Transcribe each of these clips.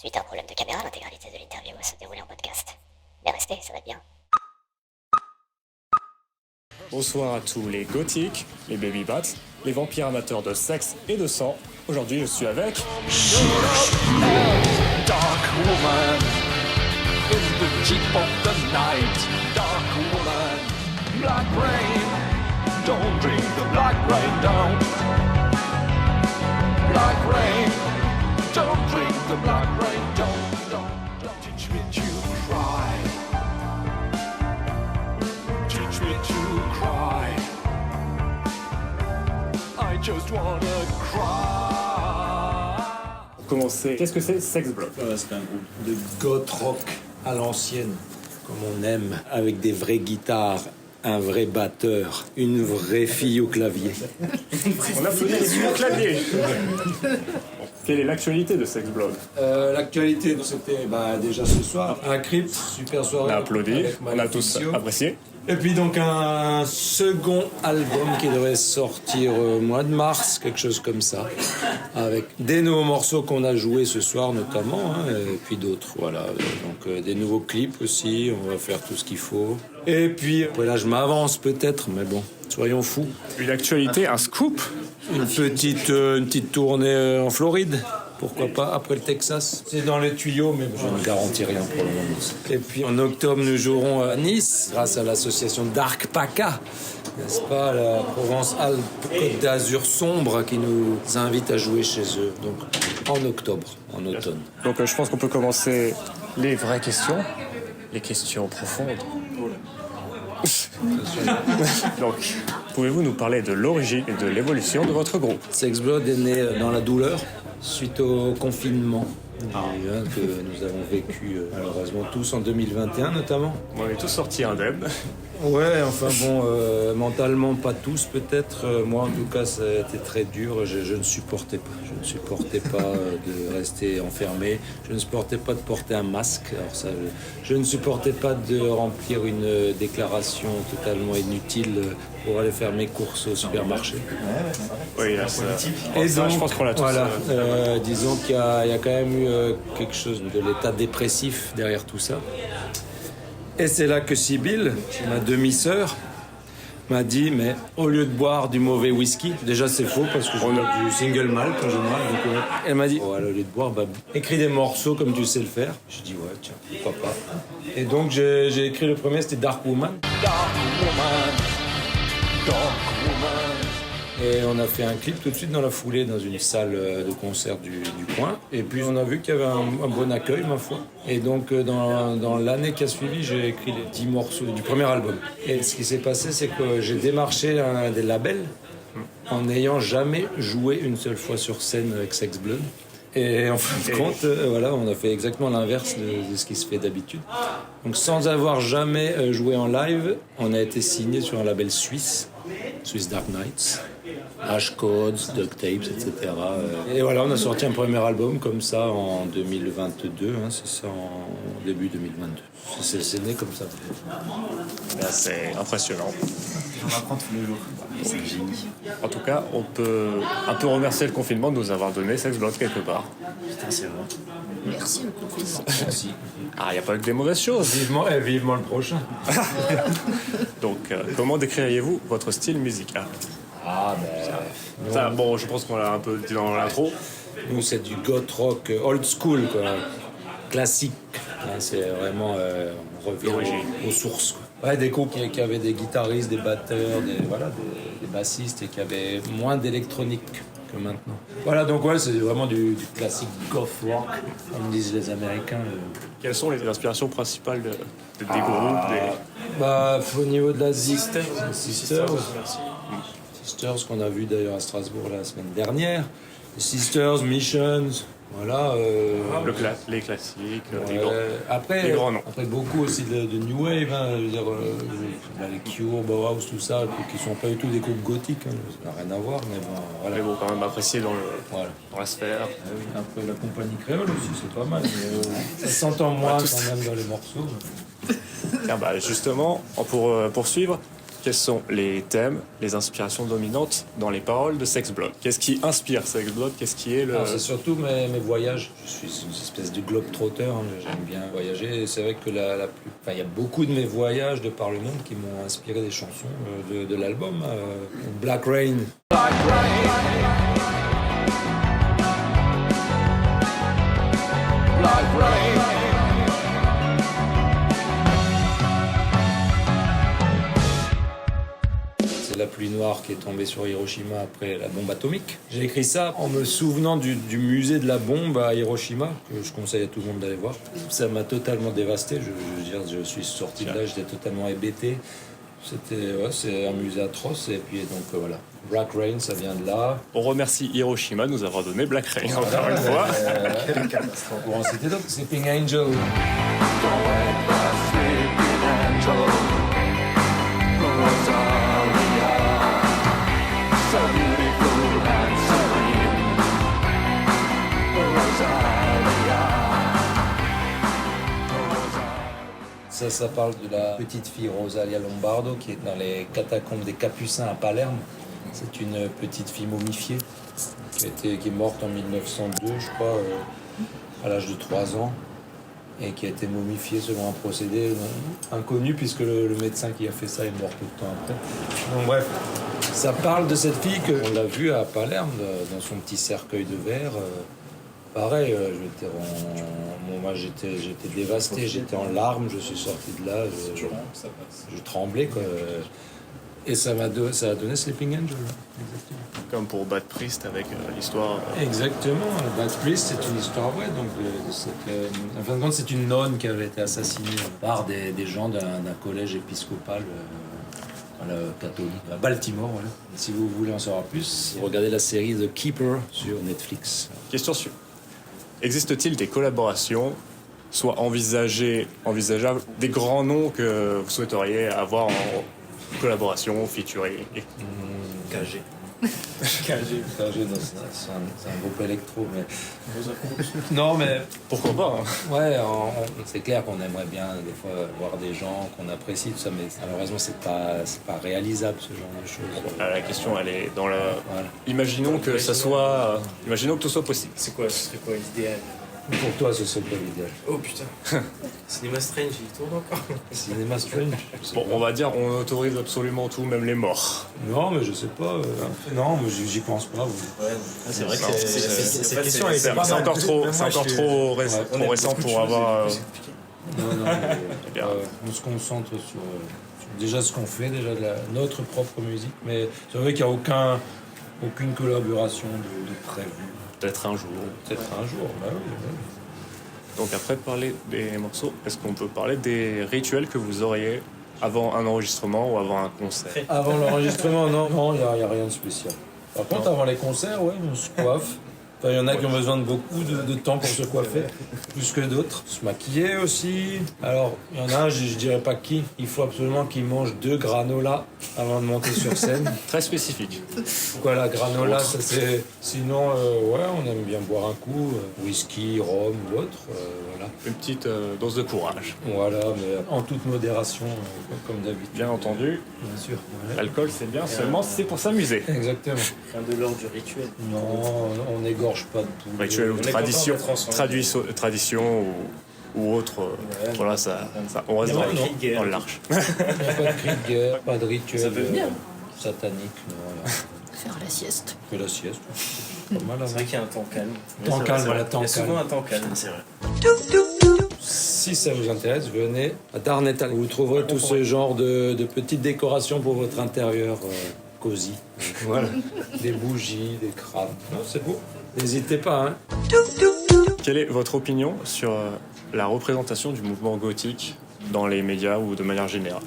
Suite à un problème de caméra, l'intégralité de l'interview va se dérouler en podcast. Mais restez, ça va être bien. Bonsoir à tous les gothiques, les baby bats, les vampires amateurs de sexe et de sang. Aujourd'hui, je suis avec... Dark woman, in the deep of the night. Dark woman, black rain, don't drink the black rain down. Black rain, don't drink the black rain, don't teach me to cry. Teach me to cry. I just wanna cry. Pour commencer, qu'est-ce que c'est Sex Blood? C'est un groupe de goth rock à l'ancienne, comme on aime, avec des vraies guitares, un vrai batteur, une vraie fille au clavier. On applaudit les filles au clavier. Quelle est l'actualité de Sex Blood? L'actualité, c'était déjà ce soir, un crypt, super On soirée. a applaudi, avec on a tous Maleficio. apprécié. Et puis donc un second album qui devrait sortir au mois de mars, quelque chose comme ça, avec des nouveaux morceaux qu'on a joués ce soir notamment, hein, et puis d'autres, voilà. Donc des nouveaux clips aussi, on va faire tout ce qu'il faut. Et puis après là je m'avance peut-être, mais bon, soyons fous. Une actualité, un scoop. Une petite tournée en Floride. Pourquoi pas, après le Texas. C'est dans les tuyaux, mais je ne garantis rien pour le moment. Et puis en octobre, nous jouerons à Nice, grâce à l'association Dark Paca, n'est-ce pas, la Provence-Alpes-Côte d'Azur sombre, qui nous invite à jouer chez eux. Donc en octobre, en automne. Donc je pense qu'on peut commencer les vraies questions, les questions profondes. Donc, pouvez-vous nous parler de l'origine et de l'évolution de votre groupe? Sex Blood est né dans la douleur, suite au confinement que nous avons vécu malheureusement tous en 2021 notamment. On est tous sortis indemnes. Ouais, enfin bon, mentalement pas tous peut-être. Moi en tout cas ça a été très dur. Je ne supportais pas. Je ne supportais pas de rester enfermé. Je ne supportais pas de porter un masque. Alors ça, je ne supportais pas de remplir une déclaration totalement inutile pour aller faire mes courses au supermarché. Oui, là, ça... Et ça, donc, je pense qu'on l'a tous. voilà, disons qu'il y a quand même eu quelque chose de l'état dépressif derrière tout ça. Et c'est là que Sibylle, ma demi-sœur, m'a dit, mais au lieu de boire du mauvais whisky, déjà c'est faux parce que je bois du single malt en général, donc elle m'a dit, au lieu de boire, écris des morceaux comme tu sais le faire. Je dis, ouais, tiens, pourquoi pas. Et donc j'ai écrit le premier, c'était Dark Woman. Dark woman, dark woman. Et on a fait un clip tout de suite dans la foulée dans une salle de concert du coin. Et puis on a vu qu'il y avait un bon accueil, ma foi. Et donc dans l'année qui a suivi, j'ai écrit les 10 morceaux du premier album. Et ce qui s'est passé, c'est que j'ai démarché un des labels en n'ayant jamais joué une seule fois sur scène avec Sex Blood. Et en fin de compte, voilà, on a fait exactement l'inverse de ce qui se fait d'habitude. Donc sans avoir jamais joué en live, on a été signé sur un label suisse, Swiss Dark Knights. Ash Codes, Duct Tapes, etc. Et voilà, on a sorti un premier album comme ça en 2022, hein, c'est ça, en début 2022. C'est né comme ça. Là, c'est impressionnant. On apprend tous les jours. C'est un génie. En tout cas, on peut un peu remercier le confinement de nous avoir donné Sex Blood quelque part. Putain, c'est vrai. Merci le confinement. Merci. Ah, il n'y a pas que des mauvaises choses. Vivement le prochain. Donc, comment décririez-vous votre style musical? Ah Ça, bon, je pense qu'on l'a un peu dit dans l'intro. nous c'est du goth rock old school, quoi. Classique. Hein, c'est vraiment, on revient aux sources, quoi. Ouais, des groupes qui avaient des guitaristes, des batteurs, des bassistes et qui avaient moins d'électronique que maintenant. Voilà, donc ouais, c'est vraiment du classique goth rock, comme disent les Américains. Quelles sont les inspirations principales des groupes Au niveau de la Sisters qu'on a vu d'ailleurs à Strasbourg la semaine dernière. Les Sisters, Missions, voilà. les classiques, Ouais. les grands noms. Après beaucoup aussi de New Wave, hein, je veux dire, les Cure, Bauhaus, tout ça, qui sont pas du tout des groupes gothiques, hein, ça n'a rien à voir, mais bon, voilà. Mais bon, quand même apprécié dans Voilà. la sphère. Un peu la compagnie créole aussi, c'est pas mal, mais ça s'entend moins tous. quand même dans les morceaux. Tiens, justement, pour poursuivre, quels sont les thèmes, les inspirations dominantes dans les paroles de Sex Blood? Qu'est-ce qui inspire Sex Blood? Qu'est-ce qui est le... Alors, c'est surtout mes voyages. Je suis une espèce de globe-trotter, hein. J'aime bien voyager. Et c'est vrai que il y a beaucoup de mes voyages de par le monde qui m'ont inspiré des chansons de l'album. Black Rain. Black rain. Black rain. C'est la pluie noire qui est tombée sur Hiroshima après la bombe atomique. J'ai écrit ça en me souvenant du musée de la bombe à Hiroshima, que je conseille à tout le monde d'aller voir. Ça m'a totalement dévasté. Je veux dire, je suis sorti de là, j'étais totalement hébété. C'est un musée atroce. Et puis donc voilà. Black Rain, ça vient de là. On remercie Hiroshima de nous avoir donné Black Rain encore une fois. Quelle catastrophe. Pour en citer d'autres, Sleeping Angel. Ça parle de la petite fille Rosalia Lombardo qui est dans les catacombes des Capucins à Palerme. C'est une petite fille momifiée qui est morte en 1902, je crois, à l'âge de 3 ans, et qui a été momifiée selon un procédé inconnu puisque le médecin qui a fait ça est mort peu de temps après. Donc bref, ça parle de cette fille qu'on l'a vue à Palerme dans son petit cercueil de verre. Pareil, moi j'étais dévasté, j'étais en larmes, je suis sorti de là, je tremblais quoi. Et ça a donné Sleeping Angel. Exactement. Comme pour Bad Priest avec l'histoire... Exactement, Bad Priest c'est une histoire vraie, donc en fin de compte c'est une nonne qui avait été assassinée par des gens d'un collège épiscopal catholique à Baltimore. Voilà. Si vous voulez en savoir plus, regardez la série The Keeper sur Netflix. Question suivante. Existe-t-il des collaborations, soit envisageables, des grands noms que vous souhaiteriez avoir en collaboration, featuring? KG. KG, non, c'est un groupe électro, mais... Non, mais... Pourquoi pas hein. Ouais, c'est clair qu'on aimerait bien des fois voir des gens qu'on apprécie, tout ça, mais malheureusement c'est pas réalisable ce genre de choses. La question, elle est dans le... Voilà. Imaginons que ça soit... Imaginons que tout soit possible. Ce serait quoi l'idéal? Pour toi, ce serait pas l'idéal. Oh putain. Cinéma Strange, il tourne encore. Cinéma Strange. Bon, on va dire, on autorise absolument tout, même les morts. Non, mais je sais pas. Non, mais j'y pense pas. Ouais, c'est vrai que Non, cette question elle C'est est pas mal. encore trop Même moi, trop récent pour avoir... Non, bien. on se concentre sur déjà ce qu'on fait, déjà notre propre musique, mais c'est vrai qu'il n'y a aucune collaboration de prévue. Peut-être un jour. Peut-être un jour, bah oui. Donc après de parler des morceaux, est-ce qu'on peut parler des rituels que vous auriez avant un enregistrement ou avant un concert? Avant l'enregistrement, non, il n'y a rien de spécial. Par contre, avant les concerts, ouais, on se coiffe. Enfin, il y en a qui ont besoin de beaucoup de temps pour se coiffer, plus que d'autres. Se maquiller aussi. Alors, il y en a un, je dirais pas qui. Il faut absolument qu'il mange 2 granolas avant de monter sur scène. Très spécifique. Pourquoi la granola, ça c'est... Sinon, ouais, on aime bien boire un coup. Whisky, rhum ou autre, voilà. Une petite dose de courage. Voilà, mais en toute modération, comme d'habitude. Bien entendu, Bien sûr. Ouais. l'alcool c'est bien, seulement si c'est pour s'amuser. Exactement. Rien de l'ordre du rituel. Non, on n'égorge pas de tout. Rituel ou On est tradition, content d'être ensemble. tradition ou autre, voilà, ça, on reste Il y a dans, pas de cri de guerre. dans le large. Pas de cri de guerre, pas de rituel. Ça peut venir. Satanique, non, voilà. Faire la sieste. Que la sieste. Pas mal, C'est vrai qu'il y a un temps calme. Temps calme, voilà, temps Il y a souvent calme. un temps calme. C'est vrai. Si ça vous intéresse, venez à Darnétal. Vous trouverez tout ce genre de petites décorations pour votre intérieur cosy. Voilà. Des bougies, des crânes. Non, c'est beau. N'hésitez pas, hein. Quelle est votre opinion sur la représentation du mouvement gothique dans les médias ou de manière générale?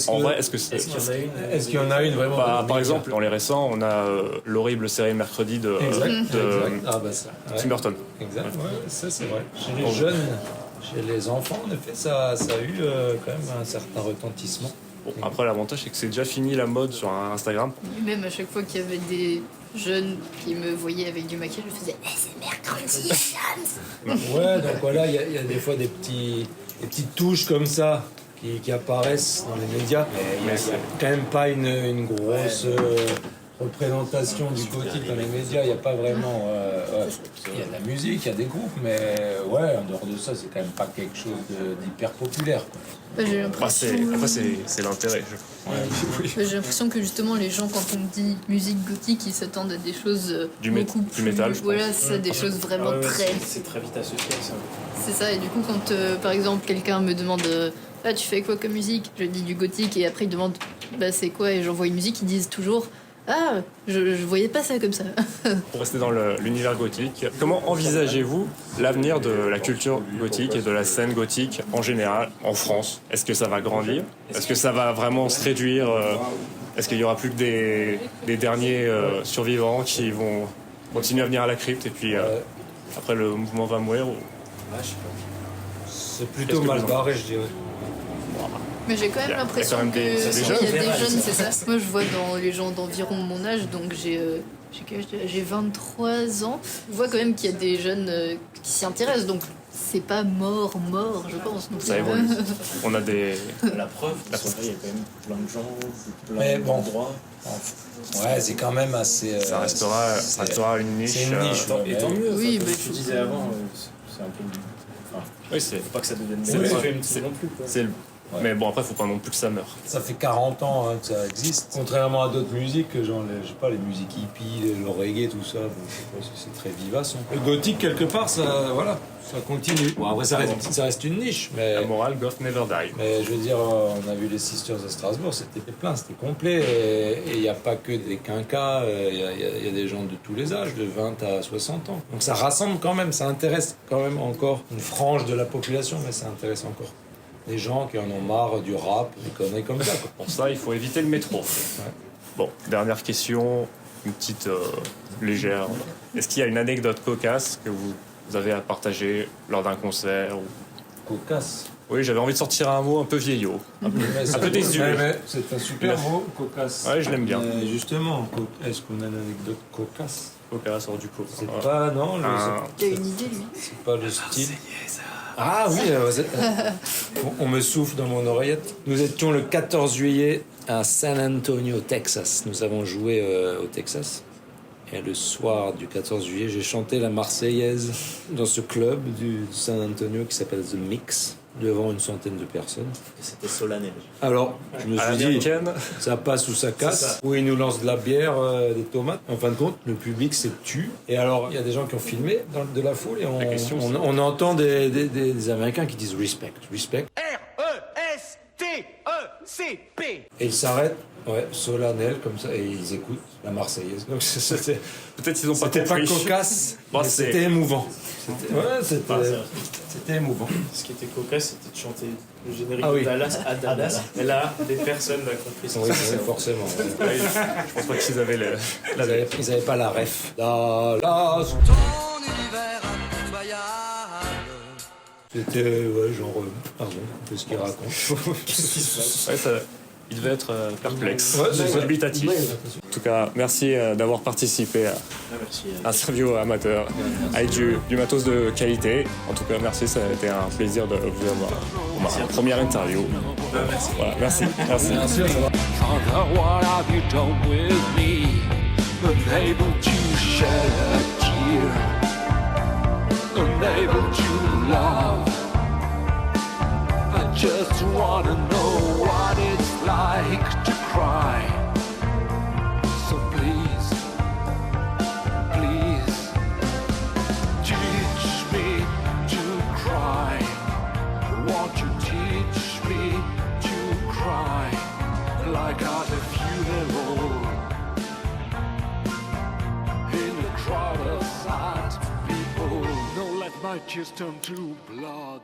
En vrai, est-ce que c'est... Est-ce qu'il y en a une vraiment Bah, par exemple, dans les récents, on a l'horrible série Mercredi de Exact. Ah bah ça. Ouais. Tim Burton. Exact, ouais, ça c'est vrai. Chez les jeunes, chez les enfants, en effet, ça a eu quand même un certain retentissement. Bon, après, l'avantage, c'est que c'est déjà fini la mode sur Instagram. Même à chaque fois qu'il y avait des jeunes qui me voyaient avec du maquillage, je faisais c'est mercredi, jeunes. Ouais, donc voilà, il y a des fois des petites touches comme ça qui apparaissent dans les médias. Mais c'est quand même pas une grosse représentation du gothique dans les médias. Il n'y a pas vraiment. Il y a de la musique, il y a des groupes, mais ouais, en dehors de ça, c'est quand même pas quelque chose d'hyper populaire, quoi. J'ai Après, l'impression... c'est l'intérêt. J'ai l'impression que justement les gens, quand on dit musique gothique, ils s'attendent à des choses beaucoup du plus... métal, je pense. Voilà, c'est ça, des choses vraiment très... C'est très vite associé à ça. C'est ça, et du coup, quand par exemple quelqu'un me demande ah, tu fais quoi comme musique? Je dis du gothique, et après il demande bah c'est quoi? Et j'envoie une musique, ils disent toujours ah, je voyais pas ça comme ça. Pour rester dans l'univers gothique, comment envisagez-vous l'avenir de la culture gothique et de la scène gothique en général en France? Est-ce que ça va grandir? Est-ce que ça va vraiment se réduire? Est-ce qu'il y aura plus que des derniers survivants qui vont continuer à venir à la crypte et puis après le mouvement va mourir ou... C'est Qu'est-ce plutôt que mal vous en barré, je dirais. Mais j'ai quand même Il y a l'impression quand même qu'il y des a jeunes. des jeunes, c'est ça. Moi je vois dans les gens d'environ mon âge, donc j'ai 23 ans. Je vois quand même qu'il y a des jeunes qui s'y intéressent, donc c'est pas mort, je pense. Donc, Ça évolue. On a des... La preuve, il y a quand même plein de gens, Mais plein bon. d'endroits. Ouais, c'est quand même assez. Ça restera une niche. C'est une niche, Et tant mieux, Oui, comme mais tu disais avant, c'est un peu... Enfin, Oui, c'est... faut pas que ça devienne C'est- mainstream c'est- non plus, quoi. c'est le- Ouais. Mais bon, après, faut pas non plus que ça meure. Ça fait 40 ans que ça existe. Contrairement à d'autres musiques, genre je sais pas, les musiques hippies, le reggae, tout ça, bon, je sais pas si c'est très vivace. Le gothique, quelque part, ça, voilà, ça continue. Bon, après, ça reste une niche, mais... La morale, Goth never die. Mais je veux dire, on a vu les Sisters de Strasbourg, c'était plein, c'était complet. Et il n'y a pas que des quinquas, il y a des gens de tous les âges, de 20 à 60 ans. Donc ça rassemble quand même, ça intéresse quand même encore une frange de la population, mais ça intéresse encore des gens qui en ont marre du rap, des conneries comme ça, quoi. Pour ça, il faut éviter le métro. Bon, dernière question, une petite légère. Est-ce qu'il y a une anecdote cocasse que vous avez à partager lors d'un concert ou... Cocasse. Oui, j'avais envie de sortir un mot un peu vieillot. Un peu désuet. Mais c'est un super mot, cocasse. Ouais, je l'aime bien. Mais justement, est-ce qu'on a une anecdote cocasse? Cocasse hors du coup. C'est pas, non, il y a une idée lui. c'est pas le style. Ah oui, on me souffle dans mon oreillette. Nous étions le 14 juillet à San Antonio, Texas. Nous avons joué au Texas. Et le soir du 14 juillet, j'ai chanté la Marseillaise dans ce club du San Antonio qui s'appelle The Mix, devant une centaine de personnes. C'était solennel. Alors, je me À suis dit, l'américaine, ça passe ou ça casse. Ou ils nous lancent de la bière, des tomates. En fin de compte, le public s'est tu. Et alors, il y a des gens qui ont filmé de la foule et La question, c'est- on entend des Américains qui disent respect, respect. R-E-S-T-E-C-P. Et ils s'arrêtent, ouais, solennel comme ça, et ils écoutent la Marseillaise. Donc c'était peut-être ils ont pas pas compris. cocasse, Bon, mais c'est- c'était émouvant. C'était émouvant. Ce qui était cocasse, c'était de chanter le générique Ah oui. de Dallas à Dallas. Et là, des personnes l'ont compris. Oui, forcément. Ouais. Ouais, je pense pas qu'ils avaient Ils avaient pas la ref. Dallas. C'était, ouais, genre, pardon, un peu ce qu'il raconte. Ouais, il devait être perplexe, Ouais, c'est ça. dubitatif. En tout cas, merci d'avoir participé à Merci. un interview amateur avec du matos de qualité. En tout cas, merci, ça a été un plaisir de vous avoir pour ma première interview. Voilà, merci. Father, what have you done with me? Unable to shed a tear, unable to love. I just wanna know what it's like to cry. So please, please, teach me to cry. Won't you teach me to cry like at a funeral? In a crowd of sad people, don't let my tears turn to blood.